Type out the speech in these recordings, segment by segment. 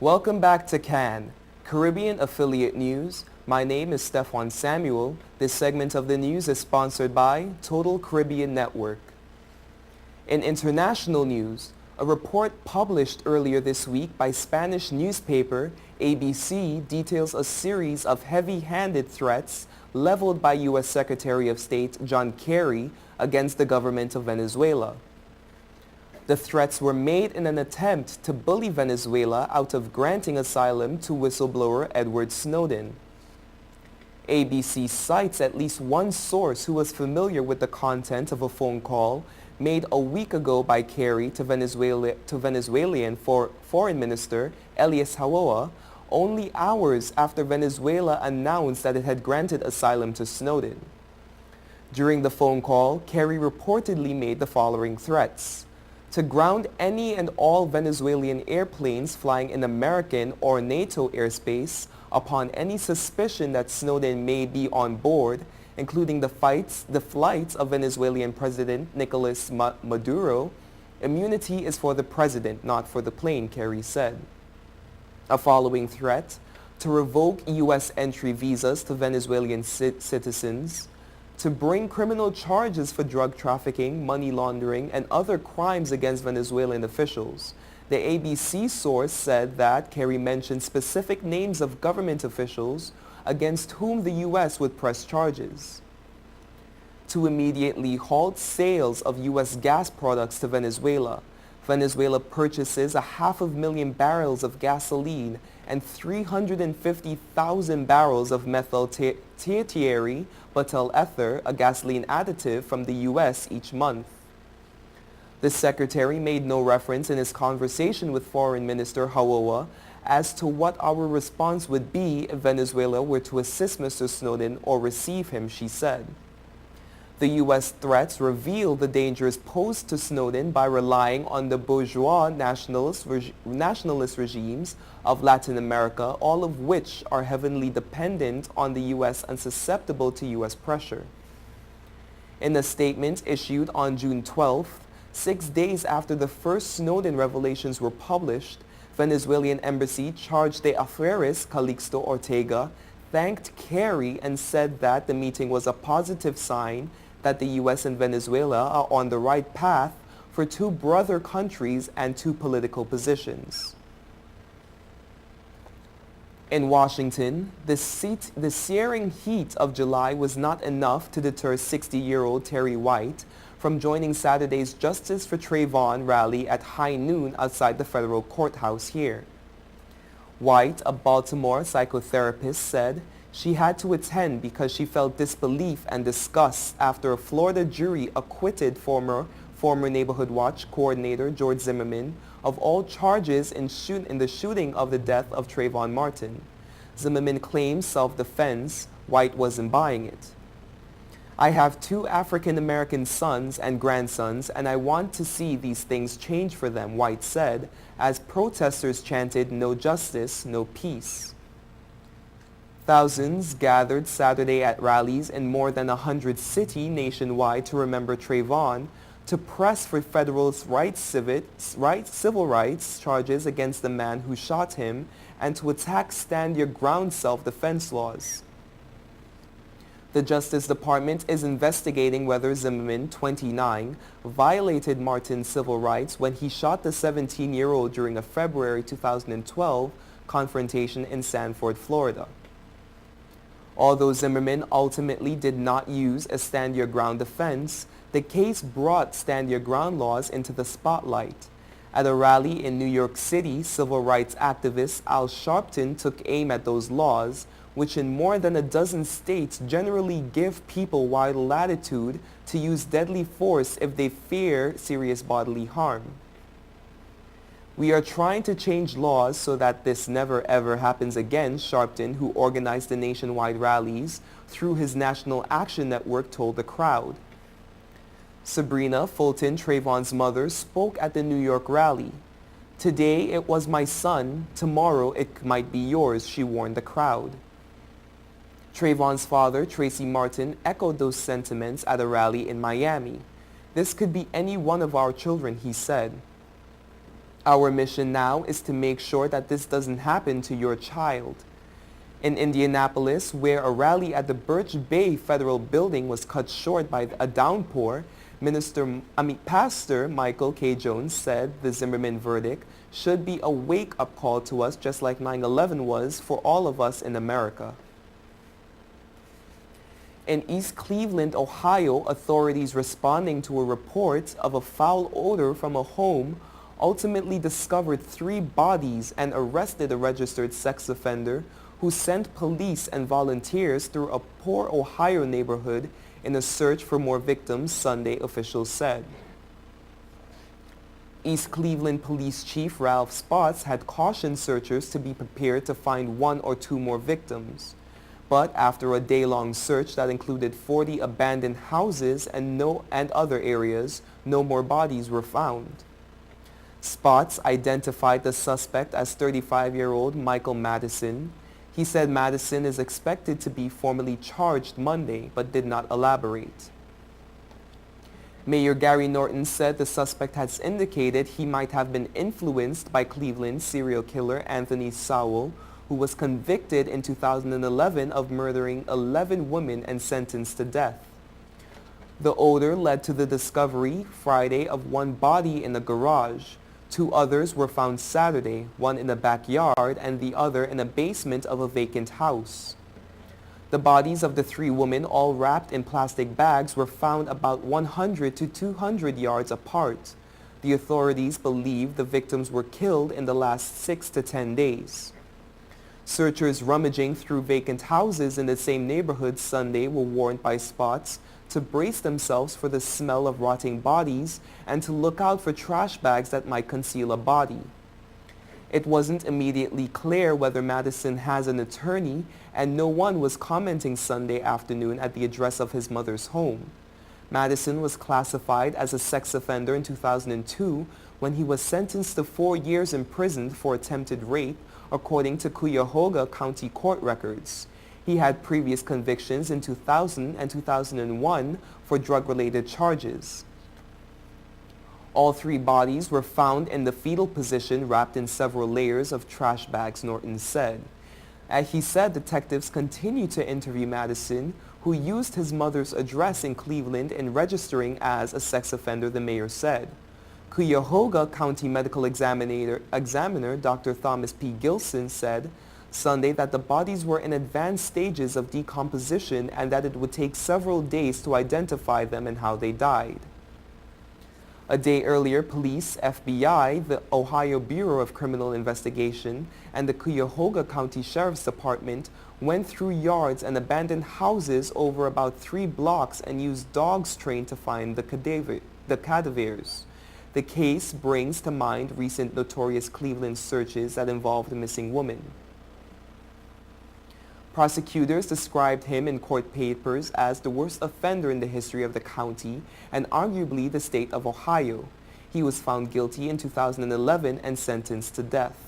Welcome back to CAN, Caribbean Affiliate News. My name is Stefan Samuel. This segment of the news is sponsored by Total Caribbean Network. In international news, a report published earlier this week by Spanish newspaper ABC details a series of heavy-handed threats leveled by U.S. Secretary of State John Kerry against the government of Venezuela. The threats were made in an attempt to bully Venezuela out of granting asylum to whistleblower Edward Snowden. ABC cites at least one source who was familiar with the content of a phone call made a week ago by Kerry to Venezuelan Foreign Minister Elias Hauoa, only hours after Venezuela announced that it had granted asylum to Snowden. During the phone call, Kerry reportedly made the following threats: to ground any and all Venezuelan airplanes flying in American or NATO airspace upon any suspicion that Snowden may be on board, including the flights of Venezuelan President Nicolas Maduro. Immunity is for the president, not for the plane, Kerry said. A following threat: to revoke U.S. entry visas to Venezuelan citizens, to bring criminal charges for drug trafficking, money laundering, and other crimes against Venezuelan officials. The ABC source said that Kerry mentioned specific names of government officials against whom the U.S. would press charges. To immediately halt sales of U.S. gas products to Venezuela. Venezuela purchases 500,000 barrels of gasoline and 350,000 barrels of methyl tertiary butyl ether, a gasoline additive, from the U.S. each month. The secretary made no reference in his conversation with Foreign Minister Hauoa as to what our response would be if Venezuela were to assist Mr. Snowden or receive him, she said. The U.S. threats reveal the dangers posed to Snowden by relying on the bourgeois nationalist regimes of Latin America, all of which are heavily dependent on the U.S. and susceptible to U.S. pressure. In a statement issued on June 12th, 6 days after the first Snowden revelations were published, Venezuelan embassy charged de Affaires Calixto Ortega thanked Kerry and said that the meeting was a positive sign that the U.S. and Venezuela are on the right path for two brother countries and two political positions. In Washington, the searing heat of July was not enough to deter 60-year-old Terry White from joining Saturday's Justice for Trayvon rally at high noon outside the federal courthouse here. White, a Baltimore psychotherapist, said she had to attend because she felt disbelief and disgust after a Florida jury acquitted former Neighborhood Watch coordinator George Zimmerman of all charges in the shooting of the death of Trayvon Martin. Zimmerman claims self-defense. White wasn't buying it. I have 2 African-American sons and grandsons, and I want to see these things change for them, White said, as protesters chanted, "No justice, no peace." Thousands gathered Saturday at rallies in more than 100 cities nationwide to remember Trayvon, to press for federal civil rights charges against the man who shot him, and to attack stand-your-ground self-defense laws. The Justice Department is investigating whether Zimmerman, 29, violated Martin's civil rights when he shot the 17-year-old during a February 2012 confrontation in Sanford, Florida. Although Zimmerman ultimately did not use a stand-your-ground defense, the case brought stand-your-ground laws into the spotlight. At a rally in New York City, civil rights activist Al Sharpton took aim at those laws, which in more than a dozen states generally give people wide latitude to use deadly force if they fear serious bodily harm. We are trying to change laws so that this never ever happens again, Sharpton, who organized the nationwide rallies through his National Action Network, told the crowd. Sabrina Fulton, Trayvon's mother, spoke at the New York rally. "Today it was my son, tomorrow it might be yours," she warned the crowd. Trayvon's father, Tracy Martin, echoed those sentiments at a rally in Miami. "This could be any one of our children," he said. Our mission now is to make sure that this doesn't happen to your child. In Indianapolis, where a rally at the Birch Bay Federal Building was cut short by a downpour, Pastor Michael K. Jones said the Zimmerman verdict should be a wake-up call to us, just like 9/11 was for all of us in America. In East Cleveland, Ohio, authorities responding to a report of a foul odor from a home ultimately discovered 3 bodies and arrested a registered sex offender who sent police and volunteers through a poor Ohio neighborhood in a search for more victims, Sunday, officials said. East Cleveland Police Chief Ralph Spotts had cautioned searchers to be prepared to find 1 or 2 more victims. But after a day-long search that included 40 abandoned houses and other areas, no more bodies were found. Spotts identified the suspect as 35-year-old Michael Madison. He said Madison is expected to be formally charged Monday, but did not elaborate. Mayor Gary Norton said the suspect has indicated he might have been influenced by Cleveland serial killer Anthony Sowell, who was convicted in 2011 of murdering 11 women and sentenced to death. The odor led to the discovery Friday of 1 body in a garage. 2 others were found Saturday, one in a backyard and the other in a basement of a vacant house. The bodies of the 3 women, all wrapped in plastic bags, were found about 100 to 200 yards apart. The authorities believe the victims were killed in the last 6 to 10 days. Searchers rummaging through vacant houses in the same neighborhood Sunday were warned by Spotts to brace themselves for the smell of rotting bodies and to look out for trash bags that might conceal a body. It wasn't immediately clear whether Madison has an attorney, and no one was commenting Sunday afternoon at the address of his mother's home. Madison was classified as a sex offender in 2002 when he was sentenced to 4 years in prison for attempted rape, according to Cuyahoga County court records. He had previous convictions in 2000 and 2001 for drug-related charges. All 3 bodies were found in the fetal position, wrapped in several layers of trash bags, Norton said. As he said detectives continue to interview Madison, who used his mother's address in Cleveland in registering as a sex offender, the mayor said. Cuyahoga County Medical Examiner Dr. Thomas P. Gilson said Sunday that the bodies were in advanced stages of decomposition and that it would take several days to identify them and how they died. A day earlier, police, FBI, the Ohio Bureau of Criminal Investigation, and the Cuyahoga County Sheriff's Department went through yards and abandoned houses over about 3 blocks and used dogs trained to find the cadavers. The case brings to mind recent notorious Cleveland searches that involved a missing woman. Prosecutors described him in court papers as the worst offender in the history of the county and arguably the state of Ohio. He was found guilty in 2011 and sentenced to death.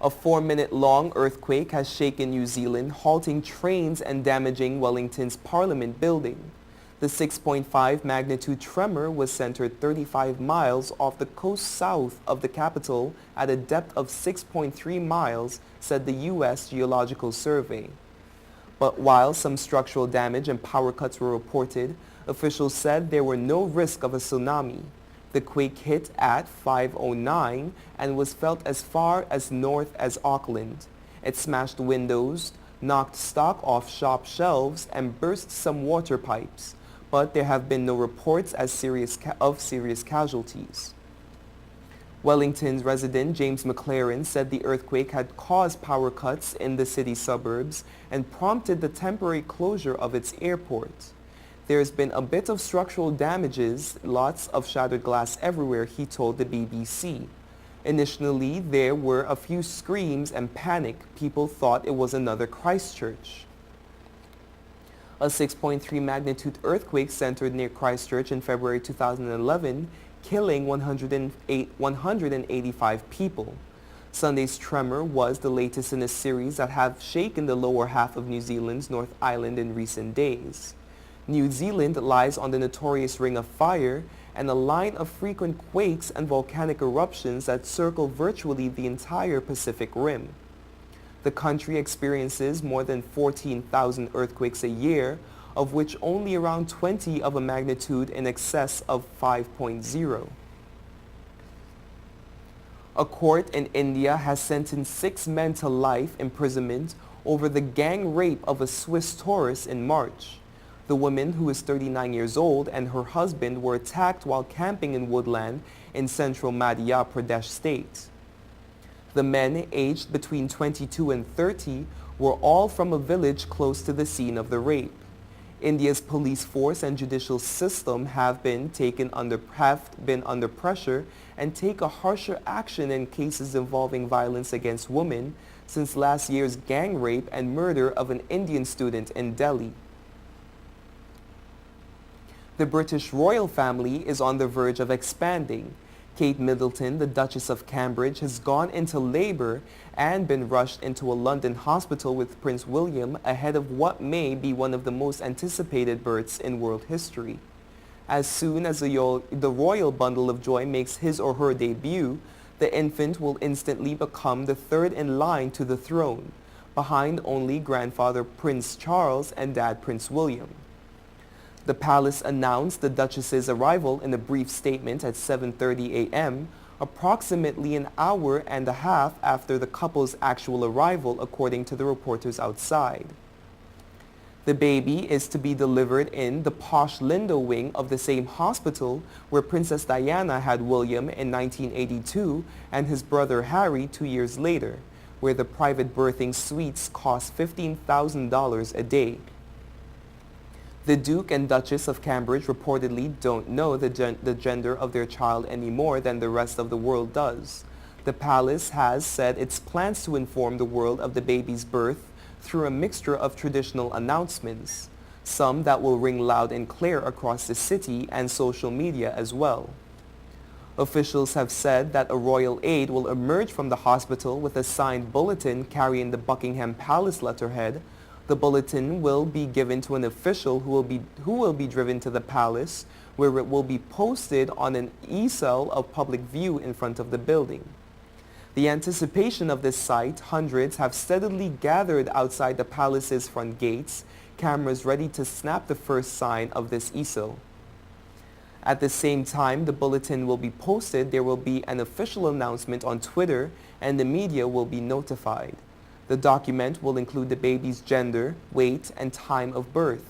A 4-minute-long earthquake has shaken New Zealand, halting trains and damaging Wellington's Parliament building. The 6.5 magnitude tremor was centered 35 miles off the coast south of the capital at a depth of 6.3 miles, said the U.S. Geological Survey. But while some structural damage and power cuts were reported, officials said there were no risk of a tsunami. The quake hit at 5:09 and was felt as far as north as Auckland. It smashed windows, knocked stock off shop shelves, and burst some water pipes. But there have been no reports of serious casualties. Wellington's resident James McLaren said the earthquake had caused power cuts in the city suburbs and prompted the temporary closure of its airport. There's been a bit of structural damages, lots of shattered glass everywhere, he told the BBC. Initially, there were a few screams and panic. People thought it was another Christchurch. A 6.3 magnitude earthquake centered near Christchurch in February 2011, killing 185 people. Sunday's tremor was the latest in a series that have shaken the lower half of New Zealand's North Island in recent days. New Zealand lies on the notorious Ring of Fire, and a line of frequent quakes and volcanic eruptions that circle virtually the entire Pacific Rim. The country experiences more than 14,000 earthquakes a year, of which only around 20 of a magnitude in excess of 5.0. A court in India has sentenced 6 men to life imprisonment over the gang rape of a Swiss tourist in March. The woman, who is 39 years old, and her husband were attacked while camping in woodland in central Madhya Pradesh state. The men, aged between 22 and 30, were all from a village close to the scene of the rape. India's police force and judicial system have been under pressure and take a harsher action in cases involving violence against women since last year's gang rape and murder of an Indian student in Delhi. The British royal family is on the verge of expanding. Kate Middleton, the Duchess of Cambridge, has gone into labor and been rushed into a London hospital with Prince William ahead of what may be one of the most anticipated births in world history. As soon as the royal bundle of joy makes his or her debut, the infant will instantly become the third in line to the throne, behind only grandfather Prince Charles and dad Prince William. The palace announced the Duchess's arrival in a brief statement at 7:30 a.m., approximately an hour and a half after the couple's actual arrival, according to the reporters outside. The baby is to be delivered in the posh Lindo wing of the same hospital where Princess Diana had William in 1982 and his brother Harry 2 years later, where the private birthing suites cost $15,000 a day. The Duke and Duchess of Cambridge reportedly don't know the gender of their child any more than the rest of the world does. The palace has said its plans to inform the world of the baby's birth through a mixture of traditional announcements, some that will ring loud and clear across the city and social media as well. Officials have said that a royal aide will emerge from the hospital with a signed bulletin carrying the Buckingham Palace letterhead. The bulletin will be given to an official who will be driven to the palace, where it will be posted on an easel of public view in front of the building. The anticipation of this sight, hundreds have steadily gathered outside the palace's front gates, cameras ready to snap the first sign of this easel. At the same time the bulletin will be posted, there will be an official announcement on Twitter and the media will be notified. The document will include the baby's gender, weight, and time of birth.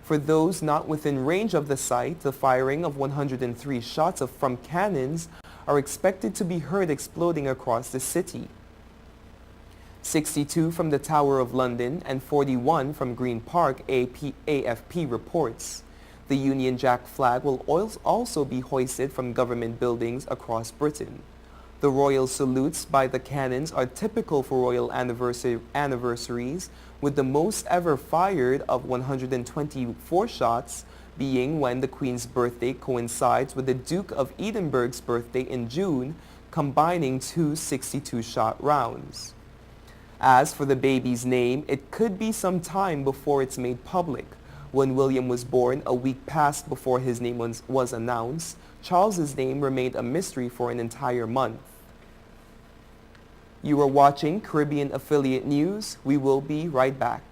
For those not within range of the site, the firing of 103 shots from cannons are expected to be heard exploding across the city. 62 from the Tower of London and 41 from Green Park, AFP reports. The Union Jack flag will also be hoisted from government buildings across Britain. The royal salutes by the cannons are typical for royal anniversaries, with the most ever fired of 124 shots being when the Queen's birthday coincides with the Duke of Edinburgh's birthday in June, combining two 62-shot rounds. As for the baby's name, it could be some time before it's made public. When William was born, a week passed before his name was announced. Charles's name remained a mystery for an entire month. You are watching Caribbean Affiliate News. We will be right back.